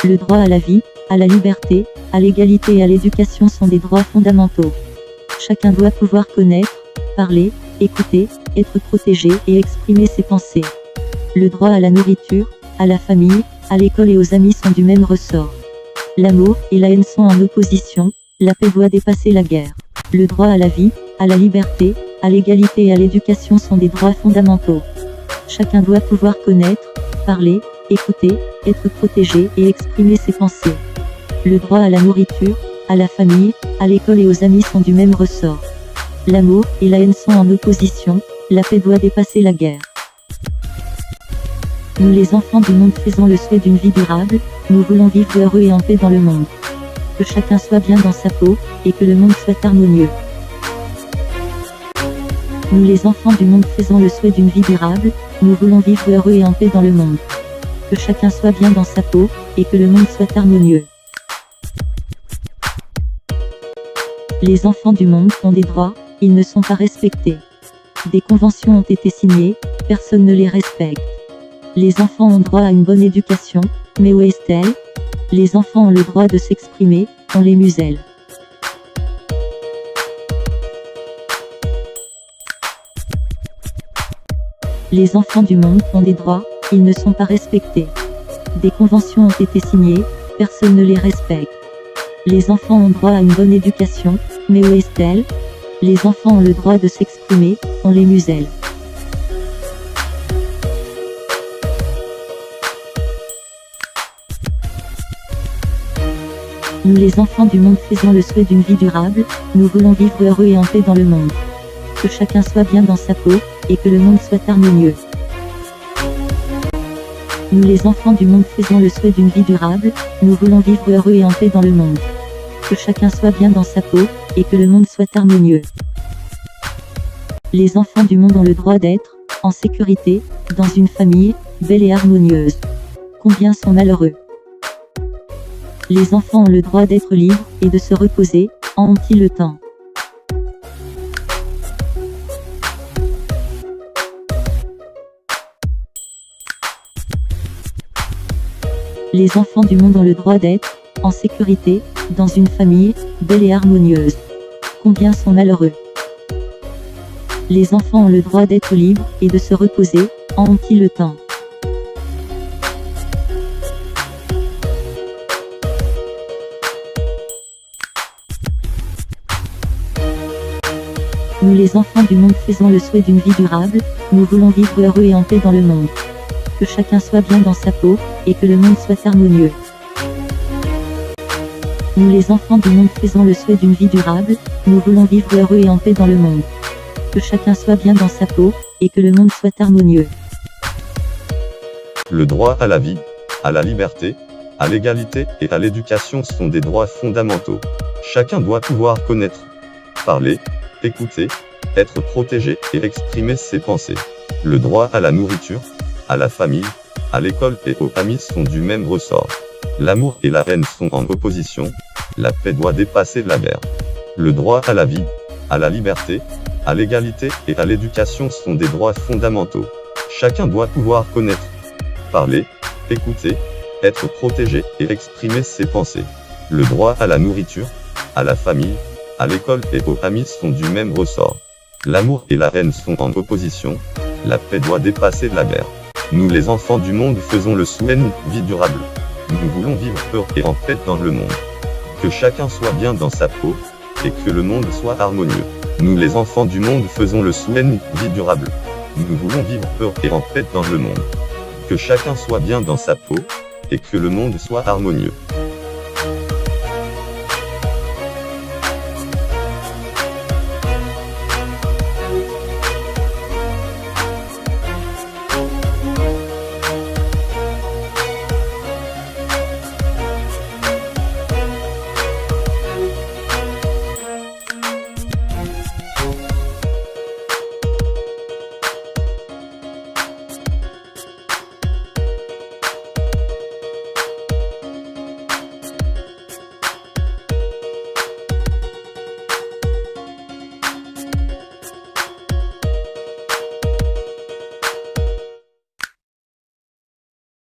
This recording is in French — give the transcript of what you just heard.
Le droit à la vie, à la liberté, à l'égalité et à l'éducation sont des droits fondamentaux. Chacun doit pouvoir connaître, parler, écouter, être protégé et exprimer ses pensées. Le droit à la nourriture, à la famille, à l'école et aux amis sont du même ressort. L'amour et la haine sont en opposition, la paix doit dépasser la guerre. Le droit à la vie, à la liberté, à l'égalité et à l'éducation sont des droits fondamentaux. Chacun doit pouvoir connaître, parler, écouter, être protégé et exprimer ses pensées. Le droit à la nourriture, à la famille, à l'école et aux amis sont du même ressort. L'amour et la haine sont en opposition, la paix doit dépasser la guerre. Nous les enfants du monde faisons le souhait d'une vie durable, nous voulons vivre heureux et en paix dans le monde. Que chacun soit bien dans sa peau, et que le monde soit harmonieux. Nous les enfants du monde faisons le souhait d'une vie durable, nous voulons vivre heureux et en paix dans le monde. Que chacun soit bien dans sa peau, et que le monde soit harmonieux. Les enfants du monde ont des droits, ils ne sont pas respectés. Des conventions ont été signées, personne ne les respecte. Les enfants ont droit à une bonne éducation, mais où est-elle? Les enfants ont le droit de s'exprimer, on les muselle. Les enfants du monde ont des droits, ils ne sont pas respectés. Des conventions ont été signées, personne ne les respecte. Les enfants ont droit à une bonne éducation, mais où est-elle? Les enfants ont le droit de s'exprimer, on les muselle. Nous les enfants du monde faisons le souhait d'une vie durable, nous voulons vivre heureux et en paix dans le monde. Que chacun soit bien dans sa peau, et que le monde soit harmonieux. Nous les enfants du monde faisons le souhait d'une vie durable, nous voulons vivre heureux et en paix dans le monde. Que chacun soit bien dans sa peau, et que le monde soit harmonieux. Les enfants du monde ont le droit d'être, en sécurité, dans une famille, belle et harmonieuse. Combien sont malheureux. Les enfants ont le droit d'être libres, et de se reposer, en ont-ils le temps? Les enfants du monde ont le droit d'être, en sécurité, dans une famille, belle et harmonieuse. Combien sont malheureux. Les enfants ont le droit d'être libres, et de se reposer, en ont-ils le temps? Nous les enfants du monde faisons le souhait d'une vie durable, nous voulons vivre heureux et en paix dans le monde. Que chacun soit bien dans sa peau, et que le monde soit harmonieux. Nous les enfants du monde faisons le souhait d'une vie durable, nous voulons vivre heureux et en paix dans le monde. Que chacun soit bien dans sa peau, et que le monde soit harmonieux. Le droit à la vie, à la liberté, à l'égalité et à l'éducation sont des droits fondamentaux. Chacun doit pouvoir connaître, parler, écouter, être protégé et exprimer ses pensées. Le droit à la nourriture, à la famille, à l'école et aux amis sont du même ressort. L'amour et la haine sont en opposition, la paix doit dépasser la guerre. Le droit à la vie, à la liberté, à l'égalité et à l'éducation sont des droits fondamentaux. Chacun doit pouvoir connaître, parler, écouter, être protégé et exprimer ses pensées. Le droit à la nourriture, à la famille, à l'école et aux amis sont du même ressort. L'amour et la haine sont en opposition, la paix doit dépasser la guerre. Nous les enfants du monde faisons le souhait d'une vie durable. Nous voulons vivre heureux et en paix dans le monde. Que chacun soit bien dans sa peau, et que le monde soit harmonieux. Nous les enfants du monde faisons le souhait d'une vie durable. Nous voulons vivre heureux et en paix dans le monde. Que chacun soit bien dans sa peau, et que le monde soit harmonieux.